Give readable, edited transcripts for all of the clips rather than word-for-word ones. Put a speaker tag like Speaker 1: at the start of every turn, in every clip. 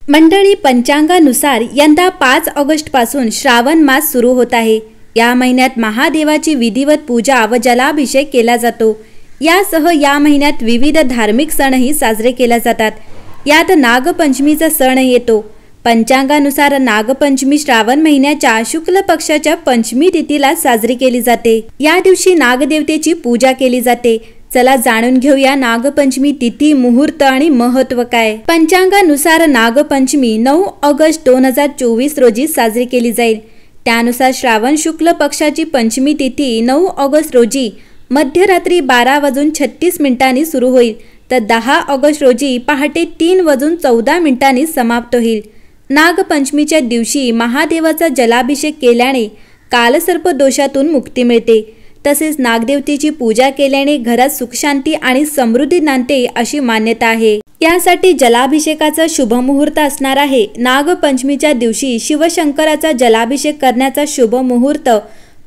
Speaker 1: मंडळी, पंचांगानुसार यंदा 5 ऑगस्ट पासून श्रावण मास सुरू होत आहे। या महिन्यात महादेवाची विधिवत पूजा व जलाभिषेक केला जातो। यासह या महिन्यात विविध धार्मिक सणही साजरे केले जातात। यात नागपंचमीचा सण येतो। पंचांगानुसार नागपंचमी श्रावण महिन्याच्या शुक्ल पक्षाच्या पंचमी तिथीला साजरी केली जाते। या दिवशी नागदेवतेची पूजा केली जाते। चला जाणून घेऊया नागपंचमी तिथी, मुहूर्त आणि महत्त्व काय। पंचांगानुसार नागपंचमी 9 ऑगस्ट 2024 रोजी साजरी केली जाईल। त्यानुसार श्रावण शुक्ल पक्षाची पंचमी तिथी 9 ऑगस्ट रोजी मध्यरात्री 12:36 सुरू होईल, तर 10 ऑगस्ट रोजी पहाटे 3:14 समाप्त होईल। नागपंचमीच्या दिवशी महादेवाचा जलाभिषेक केल्याने कालसर्प दोषातून मुक्ती मिळते। तसेच नागदेवतेची पूजा केल्याने घरात सुखशांती आणि समृद्धी नांदते अशी मान्यता आहे। यासाठी जलाभिषेकाचा शुभ मुहूर्त असणार आहे। नागपंचमीच्या दिवशी शिवशंकराचा जलाभिषेक करण्याचा शुभ मुहूर्त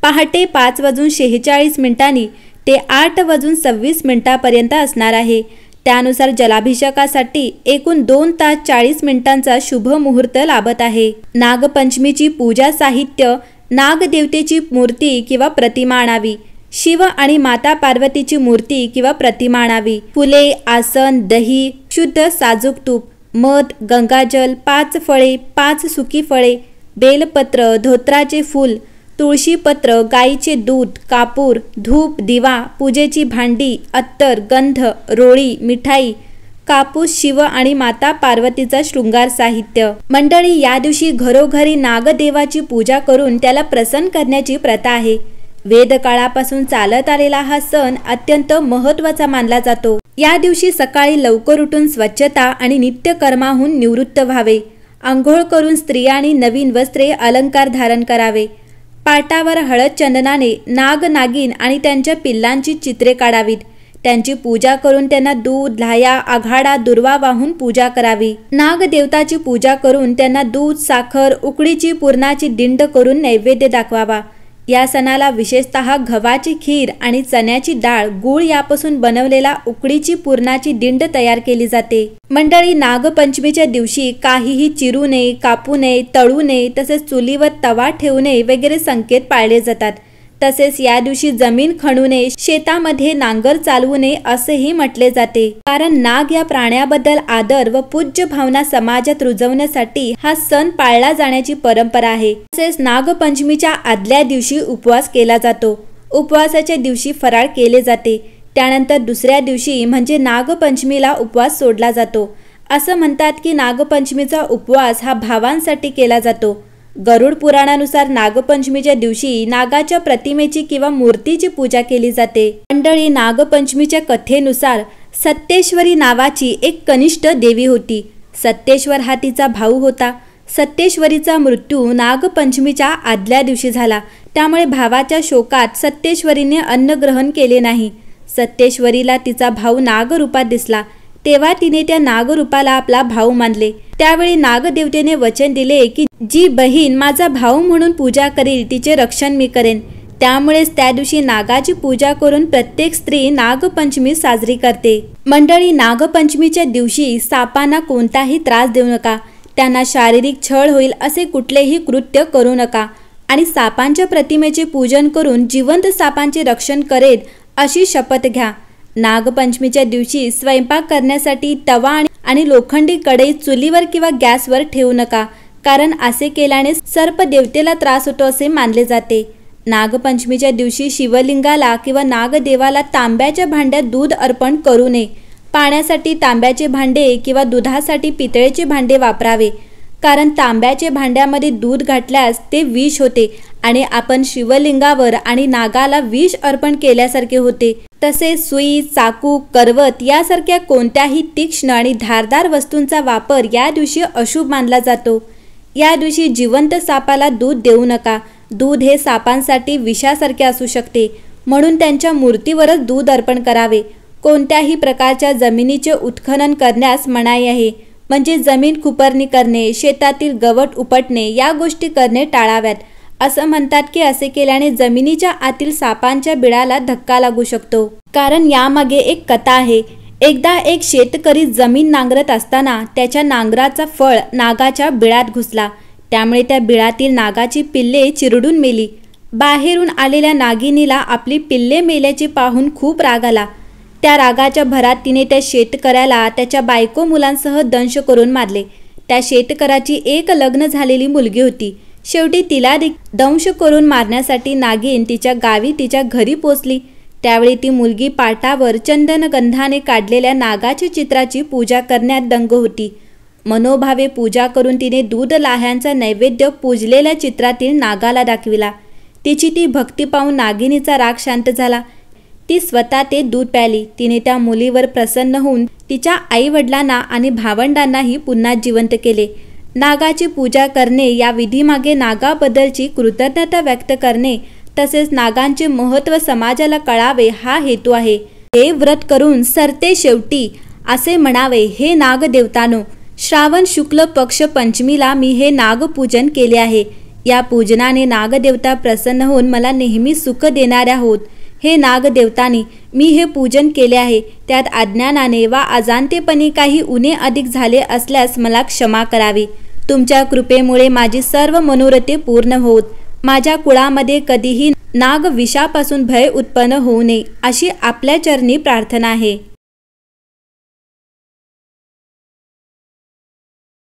Speaker 1: पहाटे 5:46 ते 8:26 पर्यंत असणार आहे। त्यानुसार जलाभिषेकासाठी एकूण 2 तास 40 मिनिटांचा शुभ मुहूर्त लाभत आहे। नागपंचमीची पूजा साहित्य: नागदेवतेची मूर्ती किंवा प्रतिमा आणावी, शिव आणि माता पार्वतीची मूर्ती किंवा प्रतिमा आणावी, फुले, आसन, दही, शुद्ध साजूक तूप, मध, गंगाजल, 5 फळे, 5 सुकी फळे, बेलपत्र, धोत्राचे फूल, तुळशीपत्र, गाईचे दूध, कापूर, धूप, दिवा, पूजेची भांडी, अत्तर, गंध, रोळी, मिठाई, कापूस, शिव आणि माता पार्वतीचा शृंगार साहित्य। मंडळी, या दिवशी घरोघरी नागदेवाची पूजा करून त्याला प्रसन्न करण्याची प्रथा आहे। वेदकाळापासून चालत आलेला हा सण अत्यंत महत्त्वाचा मानला जातो। या दिवशी सकाळी लवकर उठून स्वच्छता आणि नित्यकर्माहून निवृत्त व्हावे। आंघोळ करून स्त्रियांनी नवीन वस्त्रे, अलंकार धारण करावे। पाटावर हळद चंदनाने नाग, नागिन आणि त्यांच्या पिल्लांची चित्रे काढावीत। त्यांची पूजा करून त्यांना दूध, लाह्या, आघाडा, दुर्वा वाहून पूजा करावी। नागदेवताची पूजा करून त्यांना दूध, साखर, उकडीची पुरणाची दिंड करून नैवेद्य दाखवावा। या सणाला विशेषतः गव्हाची खीर आणि चण्याची डाळ, गूळ यापासून बनवलेला उकडीची पुरणाची दिंड तयार केली जाते। मंडळी, नागपंचमीच्या दिवशी काहीही चिरू नये, कापू नये, तळू नये, तसेच चुलीवर तवा ठेवू नये वगैरे संकेत पाळले जातात। तसेच या दिवशी जमीन खणू नये, शेतामध्ये नांगर चालवू नये असेही म्हटले जाते। कारण नाग या प्राण्याबद्दल आदर व पूज्य भावना समाजात रुजवण्यासाठी हा सण पाळला जाण्याची परंपरा आहे। तसेच नागपंचमीच्या आदल्या दिवशी उपवास केला जातो। उपवासाच्या दिवशी फराळ केले जाते। त्यानंतर दुसऱ्या दिवशी म्हणजे नागपंचमीला उपवास सोडला जातो। असं म्हणतात की नागपंचमीचा उपवास हा भावांसाठी केला जातो। गरुड पुराणानुसार नागपंचमीच्या दिवशी नागाच्या प्रतिमेची किंवा मूर्तीची पूजा केली जाते। मंडळी, नागपंचमीच्या कथेनुसार सत्तेश्वरी नावाची एक कनिष्ठ देवी होती। सत्तेश्वर हा तिचा भाऊ होता। सत्तेश्वरीचा मृत्यू नागपंचमीच्या आदल्या दिवशी झाला। त्यामुळे भावाच्या शोकात सत्तेश्वरीने अन्न ग्रहण केले नाही। सत्तेश्वरीला तिचा भाऊ नागरूपात दिसला, तेव्हा तिने त्या नागरूपाला आपला भाऊ मानले। त्यावेळी नागदेवतेने वचन दिले की जी बहीण माझा भाऊ म्हणून पूजा करेल तिचे रक्षण मी करेन। त्यामुळेच त्या दिवशी नागाची पूजा करून प्रत्येक स्त्री नागपंचमी साजरी करते। मंडळी, नागपंचमीच्या दिवशी सापांना कोणताही त्रास देऊ नका, त्यांना शारीरिक छळ होईल असे कुठलेही कृत्य करू नका आणि सापांच्या प्रतिमेचे पूजन करून जिवंत सापांचे रक्षण करेल अशी शपथ घ्या। नागपंचमीच्या दिवशी स्वयंपाक करण्यासाठी तवा आणि लोखंडी कढई चुलीवर किंवा गॅसवर ठेवू नका, कारण असे केल्याने सर्प देवतेला त्रास होतो असे मानले जाते। नागपंचमीच्या दिवशी शिवलिंगाला किंवा नागदेवाला तांब्याच्या भांड्यात दूध अर्पण करू नये। पाण्यासाठी तांब्याचे भांडे किंवा दुधासाठी पितळेचे भांडे वापरावे, कारण तांब्याच्या भांड्यामध्ये दूध घातल्यास ते विष होते आणि आपण शिवलिंगावर आणि नागाला विष अर्पण केल्यासारखे होते। तसेच सुई, चाकू, करवत यासारख्या कोणत्याही तीक्ष्ण आणि धारदार वस्तूंचा वापर या दिवशी अशुभ मानला जातो। या दिवशी जिवंत सापाला दूध देऊ नका। दूध हे सापांसाठी विषासारखे असू शकते, म्हणून त्यांच्या मूर्तीवरच दूध अर्पण करावे। कोणत्याही प्रकारच्या जमिनीचे उत्खनन करण्यास मनाई आहे, म्हणजे जमीन खुपरणी करणे, शेतातील गवत उपटणे या गोष्टी करणे टाळाव्यात। असं म्हणतात की असे केल्याने जमिनीच्या आतील सापांच्या बिळाला धक्का लागू शकतो। कारण यामागे एक कथा आहे। एकदा एक शेतकरी जमीन नांगरत असताना त्याच्या नांगराचा फळ नागाच्या बिळात घुसला। त्यामुळे त्या बिळातील नागाची पिल्ले चिरडून मेली। बाहेरून आलेल्या नागिनीला आपली पिल्ले मेल्याचे पाहून खूप राग आला। त्या रागाच्या भरात तिने त्या शेतकऱ्याला त्याच्या बायको मुलांसह दंश करून मारले। त्या शेतकऱ्याची एक लग्न झालेली मुलगी होती। शेवटी तिला दंश करून मारण्यासाठी नागिन तिच्या गावी तिच्या घरी पोचली। त्यावेळी ती मुलगी पाटावर चंदनगंधाने काढलेल्या नागाच्या चित्राची पूजा करण्यात दंग होती। मनोभावे पूजा करून तिने दूध लाह्यांचा नैवेद्य पूजलेल्या चित्रातील नागाला दाखविला। तिची ती भक्ती पाहून नागिनीचा राग शांत झाला। ती स्वतः ते दूध प्याली। तिने त्या मुलीवर प्रसन्न होऊन तिच्या आईवडिलांना आणि भावंडांनाही पुन्हा जिवंत केले। नागाची पूजा करणे या विधीमागे नागाबद्दलची कृतज्ञता व्यक्त करणे तसेच नागांचे महत्त्व समाजाला कळावे हा हेतू आहे। हे व्रत करून सरते शेवटी असे म्हणावे, हे नागदेवतानो, श्रावण शुक्ल पक्ष पंचमीला मी हे नागपूजन केले आहे। या पूजनाने नागदेवता प्रसन्न होऊन मला नेहमी सुख देणाऱ्या होत। हे नागदेवतांनी मी हे पूजन केले आहे, त्यात अज्ञानाने वा अजाणतेपणी काही उणे अधिक झाले असल्यास मला क्षमा करावी। तुमच्या कृपेमुळे माझी सर्व मनोरथे पूर्ण होत। माझ्या कुळामध्ये कधीही नागविषापासून भय उत्पन्न होऊ नये अशी आपल्या चरणी प्रार्थना आहे।